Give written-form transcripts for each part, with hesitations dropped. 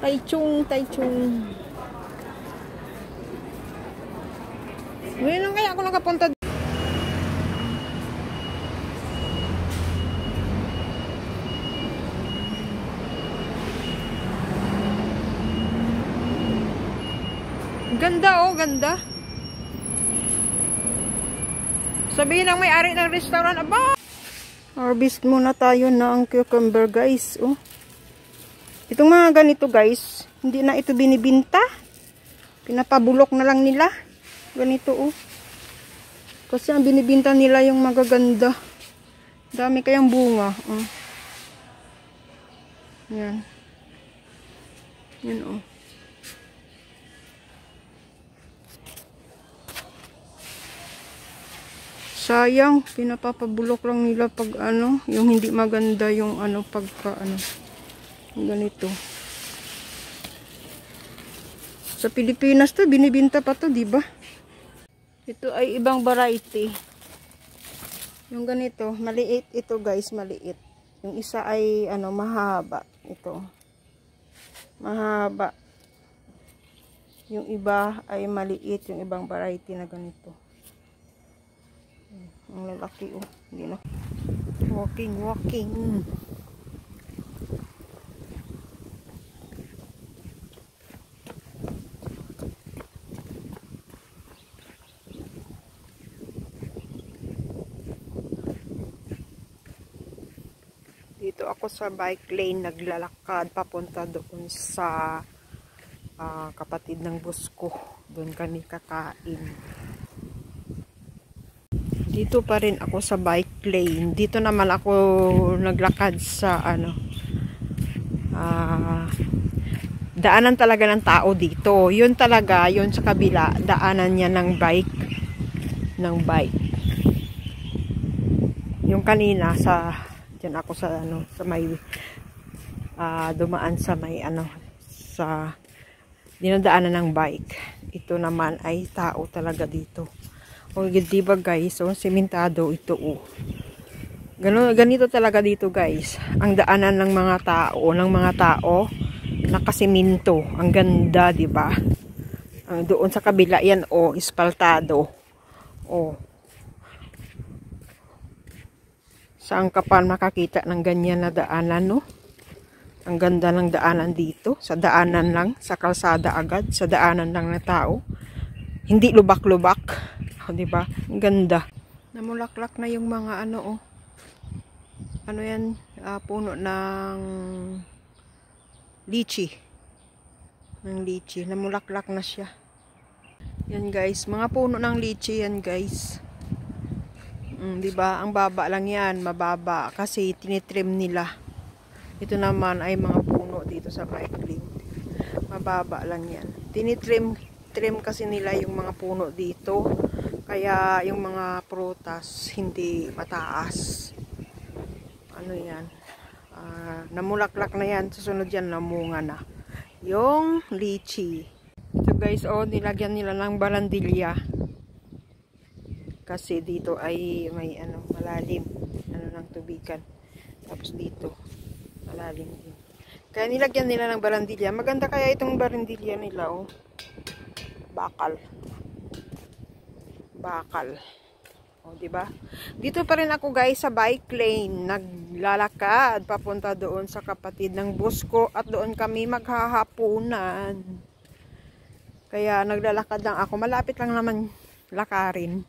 Taichung, Taichung. Ngayon lang kaya ako nakapunta. Ganda oh, ganda. Sabihin ng may-ari ng restaurant, aba! Harvest muna tayo ng cucumber, guys. Oh. Itong mga ganito, guys, hindi na ito binibinta. Pinapabulok na lang nila. Ganito, oh. Kasi ang binibinta nila yung magaganda. Dami kayang bunga. Oh. Yan. Yan, oh. Sayang, pinapapabulok lang nila pag ano, yung hindi maganda yung ano, pagka ano, ganito. Sa Pilipinas to, binibinta pa to, di ba? Ito ay ibang variety. Yung ganito, maliit ito, guys, maliit. Yung isa ay ano, mahaba. Ito. Mahaba. Yung iba ay maliit, yung ibang variety na ganito. Ang lalaki, oh. Hindi na. Walking, walking. Dito ako sa bike lane, naglalakad papunta doon sa kapatid ng boss ko. Doon kami kakain. Dito pa rin ako sa bike lane. Dito naman ako naglakad sa ano, daanan talaga ng tao dito. Yun talaga, yun sa kabila, daanan niya ng bike. Ng bike. Yung kanina sa, dyan ako sa ano, sa may, dumaan sa may ano, sa dinadaanan ng bike. Ito naman ay tao talaga dito. O, diba guys, so, sementado ito, oh. Ganito talaga dito, guys. Ang daanan ng mga tao, nakasiminto. Ang ganda, diba? Doon sa kabila, yan, oh, ispaltado. Oh. Saan ka pa makakita ng ganyan na daanan, no? Ang ganda ng daanan dito. Sa daanan lang, sa kalsada agad, sa daanan lang na tao. Hindi lubak-lubak. O, diba? Ang ganda. Namulaklak na yung mga ano, oh. Ano yan? Puno ng lychee. Ng lychee. Namulaklak na siya. Yan, guys. Mga puno ng lychee yan, guys. Diba? Ang baba lang yan. Mababa. Kasi tinitrim nila. Ito naman ay mga puno dito sa bike lane. Mababa lang yan. Tinitrim kasi nila yung mga puno dito. Kaya yung mga prutas hindi mataas. Ano yan? Namulaklak na yan. Susunod yan, namunga na. Yung lychee. Ito guys, oh, nilagyan nila ng barandilya. Kasi dito ay may ano, malalim. Ano ng tubigan. Tapos dito, malalim din. Kaya nilagyan nila ng barandilya. Maganda kaya itong barandilya nila, oh. Bakal. Bakal. O, diba? Dito pa rin ako, guys, sa bike lane. Naglalakad papunta doon sa kapatid ng boss ko at doon kami maghahapunan. Kaya naglalakad lang ako. Malapit lang naman lakarin.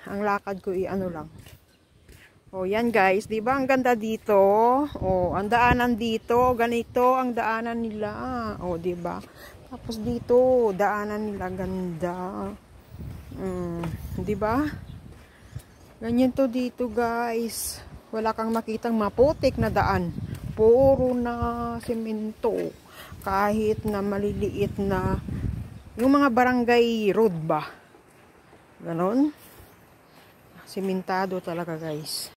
Ang lakad ko ano lang. O, yan, guys. Diba? Ang ganda dito. O, ang daanan dito. Ganito ang daanan nila. O, diba? Tapos dito, daanan nila ganda. Diba? Ganyan to dito, guys. Wala kang makitang maputik na daan. Puro na semento. Kahit na maliliit na yung mga barangay road ba. Ganon. Sementado talaga, guys.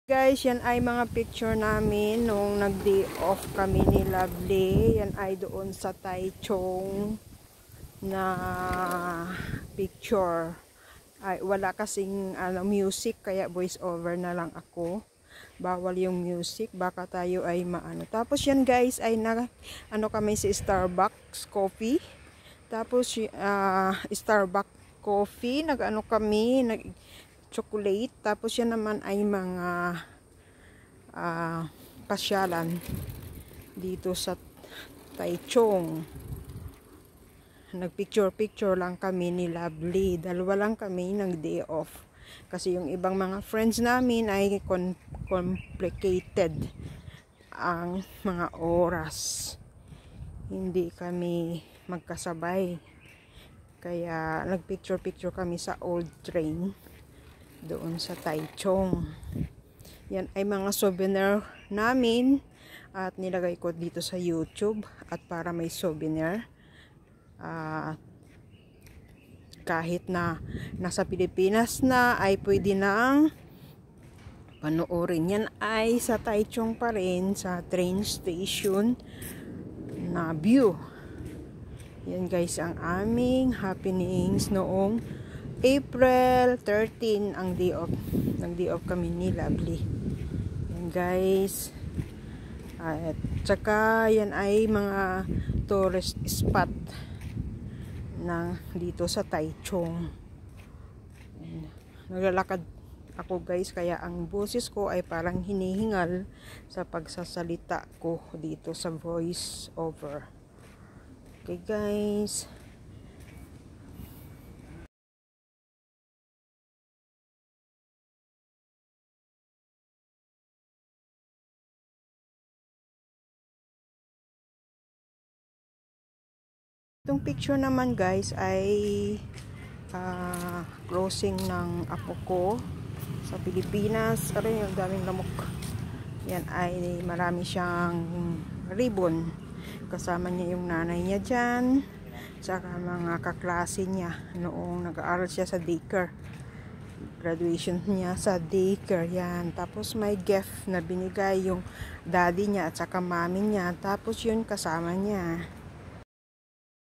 Guys, yan ay mga picture namin nung nag-day off kami ni Lovely. Yan ay doon sa Taichung na picture. Ay, wala kasing music, kaya voice over na lang ako. Bawal yung music, baka tayo ay maano. Tapos yan guys, ay kami si Starbucks coffee. Tapos Starbucks coffee, kami, chocolate. Tapos yan naman ay mga pasyalan dito sa Taichung. Nagpicture-picture lang kami ni Lovely. Dalawa lang kami nag-day off. Kasi yung ibang mga friends namin ay complicated ang mga oras. Hindi kami magkasabay. Kaya nagpicture-picture kami sa old train doon sa Taichung. Yan ay mga souvenir namin at nilagay ko dito sa YouTube at para may souvenir. Kahit na nasa Pilipinas na ay pwede nang panoorin. Yan ay sa Taichung pa rin, sa train station na view. Yan guys ang aming happenings noong April 13 ang day off. Nag-day off kami ni Lovely. Yan guys. At saka yan ay mga tourist spot na dito sa Taichung. Naglalakad ako guys, kaya ang boses ko ay parang hinihingal sa pagsasalita ko dito sa voice over. Okay guys. Itong picture naman guys ay closing ng apo ko sa Pilipinas. Aray, yung daming lamok. Yan ay marami siyang ribbon. Kasama niya yung nanay niya dyan. Saka mga kaklase niya noong nag-aaral siya sa daycare. Graduation niya sa daycare. Yan. Tapos may gift na binigay yung daddy niya at saka mami niya. Tapos yun kasama niya.